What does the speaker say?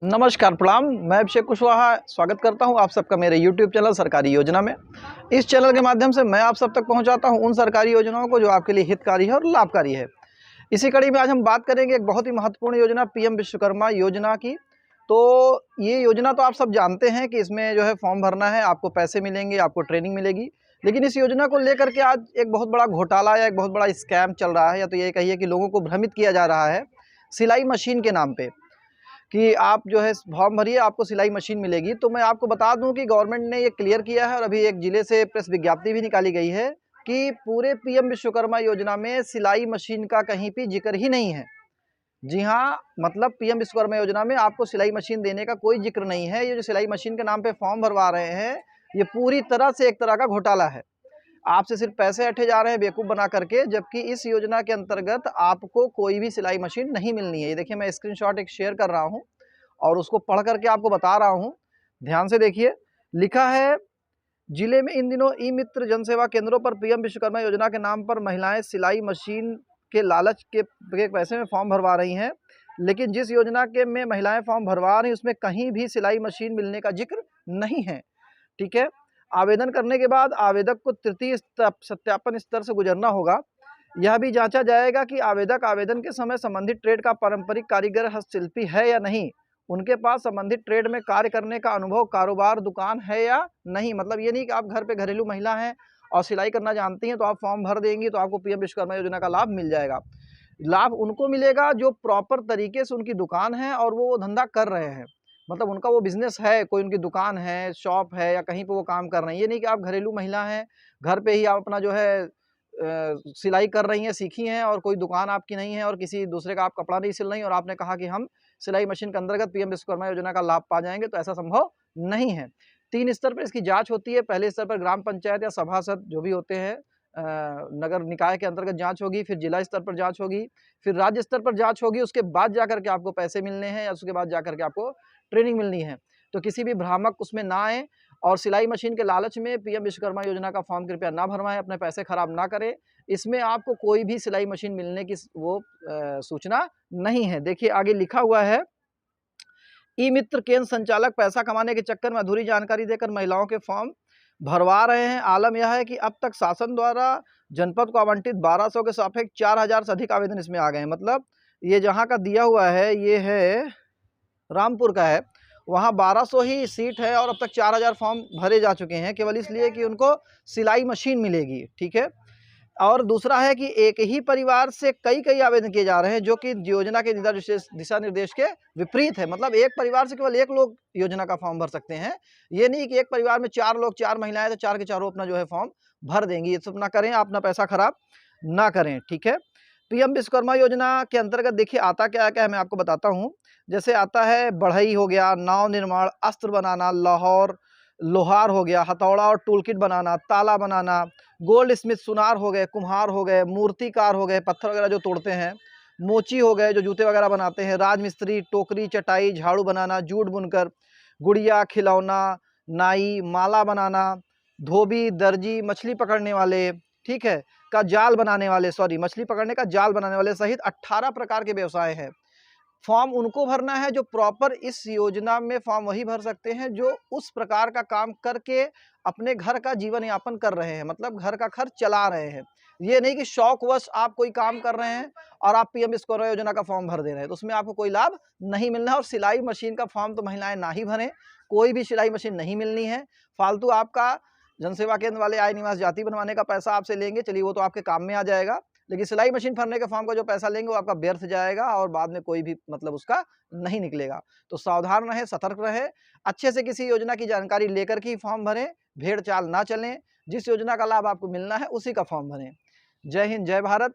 नमस्कार, प्रणाम। मैं अभिषेक कुशवाहा स्वागत करता हूं आप सबका मेरे YouTube चैनल सरकारी योजना में। इस चैनल के माध्यम से मैं आप सब तक पहुंचाता हूं उन सरकारी योजनाओं को जो आपके लिए हितकारी है और लाभकारी है। इसी कड़ी में आज हम बात करेंगे एक बहुत ही महत्वपूर्ण योजना पीएम विश्वकर्मा योजना की। तो ये योजना तो आप सब जानते हैं कि इसमें जो है फॉर्म भरना है, आपको पैसे मिलेंगे, आपको ट्रेनिंग मिलेगी। लेकिन इस योजना को लेकर के आज एक बहुत बड़ा घोटाला या एक बहुत बड़ा स्कैम चल रहा है, या तो ये कहिए कि लोगों को भ्रमित किया जा रहा है सिलाई मशीन के नाम पे, कि आप जो है फॉर्म भरिए, आपको सिलाई मशीन मिलेगी। तो मैं आपको बता दूं कि गवर्नमेंट ने ये क्लियर किया है और अभी एक जिले से प्रेस विज्ञप्ति भी निकाली गई है कि पूरे पीएम विश्वकर्मा योजना में सिलाई मशीन का कहीं भी जिक्र ही नहीं है। जी हाँ, मतलब पीएम विश्वकर्मा योजना में आपको सिलाई मशीन देने का कोई जिक्र नहीं है। ये जो सिलाई मशीन के नाम पे फॉर्म भरवा रहे हैं, ये पूरी तरह से एक तरह का घोटाला है। आपसे सिर्फ पैसे ऐंठे जा रहे हैं बेवकूफ़ बना करके, जबकि इस योजना के अंतर्गत आपको कोई भी सिलाई मशीन नहीं मिलनी है। ये देखिए, मैं स्क्रीनशॉट एक शेयर कर रहा हूँ और उसको पढ़ करके आपको बता रहा हूँ। ध्यान से देखिए, लिखा है, जिले में इन दिनों ई मित्र जनसेवा केंद्रों पर पीएम विश्वकर्मा योजना के नाम पर महिलाएं सिलाई मशीन के लालच के पैसे में फॉर्म भरवा रही हैं। लेकिन जिस योजना के में महिलाएं फॉर्म भरवा रही, उसमें कहीं भी सिलाई मशीन मिलने का जिक्र नहीं है। ठीक है। आवेदन करने के बाद आवेदक को तृतीय सत्यापन स्तर से गुजरना होगा। यह भी जांचा जाएगा कि आवेदक आवेदन के समय संबंधित ट्रेड का पारंपरिक कारीगर हस्तशिल्पी है या नहीं, उनके पास संबंधित ट्रेड में कार्य करने का अनुभव, कारोबार, दुकान है या नहीं। मतलब ये नहीं कि आप घर पे घरेलू महिला हैं और सिलाई करना जानती हैं तो आप फॉर्म भर देंगी तो आपको पीएम विश्वकर्मा योजना का लाभ मिल जाएगा। लाभ उनको मिलेगा जो प्रॉपर तरीके से उनकी दुकान है और वो धंधा कर रहे हैं, मतलब उनका वो बिजनेस है, कोई उनकी दुकान है, शॉप है या कहीं पे वो काम कर रहे हैं। ये नहीं कि आप घरेलू महिला हैं, घर पे ही आप अपना जो है सिलाई कर रही हैं, सीखी हैं और कोई दुकान आपकी नहीं है और किसी दूसरे का आप कपड़ा नहीं सिल रही और आपने कहा कि हम सिलाई मशीन के अंतर्गत पीएम विश्वकर्मा योजना का लाभ पा जाएंगे, तो ऐसा संभव नहीं है। 3 स्तर पर इसकी जांच होती है। पहले स्तर पर ग्राम पंचायत या सभासद जो भी होते हैं, नगर निकाय के अंतर्गत जांच होगी, फिर जिला स्तर पर जांच होगी, फिर राज्य स्तर पर जांच होगी। उसके बाद जाकर के आपको पैसे मिलने हैं या उसके बाद जाकर के आपको ट्रेनिंग मिलनी है। तो किसी भी भ्रामक उसमें ना आए और सिलाई मशीन के लालच में पीएम विश्वकर्मा योजना का फॉर्म कृपया ना भरवाएं, अपने पैसे खराब ना करें। इसमें आपको कोई भी सिलाई मशीन मिलने की वो सूचना नहीं है। देखिए आगे लिखा हुआ है, ई मित्र केंद्र संचालक पैसा कमाने के चक्कर में अधूरी जानकारी देकर महिलाओं के फॉर्म भरवा रहे हैं। आलम यह है कि अब तक शासन द्वारा जनपद को आवंटित 1200 के सापेक्ष 4000 से अधिक आवेदन इसमें आ गए हैं। मतलब ये जहाँ का दिया हुआ है, ये है रामपुर का है, वहाँ 1200 ही सीट है और अब तक 4000 फॉर्म भरे जा चुके हैं, केवल इसलिए कि उनको सिलाई मशीन मिलेगी। ठीक है। और दूसरा है कि एक ही परिवार से कई आवेदन किए जा रहे हैं, जो कि योजना के दिशा निर्देश के विपरीत है। मतलब एक परिवार से केवल एक लोग योजना का फॉर्म भर सकते हैं। ये नहीं कि एक परिवार में 4 लोग, 4 महिलाएं तो 4 के चारों अपना जो है फॉर्म भर देंगी। ये सब ना करें, अपना पैसा खराब ना करें। ठीक है। पीएम विश्वकर्मा योजना के अंतर्गत देखिए आता क्या क्या है, मैं आपको बताता हूँ। जैसे आता है बढ़ई हो गया, नाव निर्माण, अस्त्र बनाना, लोहार हो गया, हथौड़ा और टूल किट बनाना, ताला बनाना, गोल्ड स्मिथ सुनार हो गए, कुम्हार हो गए, मूर्तिकार हो गए, पत्थर वगैरह जो तोड़ते हैं, मोची हो गए जो जूते वगैरह बनाते हैं, राजमिस्त्री, टोकरी, चटाई, झाड़ू बनाना, जूट बुनकर, गुड़िया, खिलौना, नाई, माला बनाना, धोबी, दर्जी, मछली पकड़ने वाले, ठीक है, का जाल बनाने वाले, सॉरी मछली पकड़ने का जाल बनाने वाले सहित 18 प्रकार के व्यवसाय हैं। फॉर्म उनको भरना है जो प्रॉपर इस योजना में फॉर्म वही भर सकते हैं जो उस प्रकार का काम करके अपने घर का जीवन यापन कर रहे हैं, मतलब घर का खर्च चला रहे हैं। ये नहीं कि शौकवश आप कोई काम कर रहे हैं और आप पीएम विश्वकर्मा योजना का फॉर्म भर दे रहे हैं, तो उसमें आपको कोई लाभ नहीं मिलना है। और सिलाई मशीन का फॉर्म तो महिलाएं ना ही भरें, कोई भी सिलाई मशीन नहीं मिलनी है। फालतू आपका जनसेवा केंद्र वाले आय निवास जाति बनवाने का पैसा आपसे लेंगे, चलिए वो तो आपके काम में आ जाएगा, लेकिन सिलाई मशीन भरने के फॉर्म का जो पैसा लेंगे वो आपका व्यर्थ जाएगा और बाद में कोई भी मतलब उसका नहीं निकलेगा। तो सावधान रहें, सतर्क रहें, अच्छे से किसी योजना की जानकारी लेकर के ही फॉर्म भरें, भेड़ चाल ना चलें। जिस योजना का लाभ आपको मिलना है उसी का फॉर्म भरें। जय हिंद, जय भारत।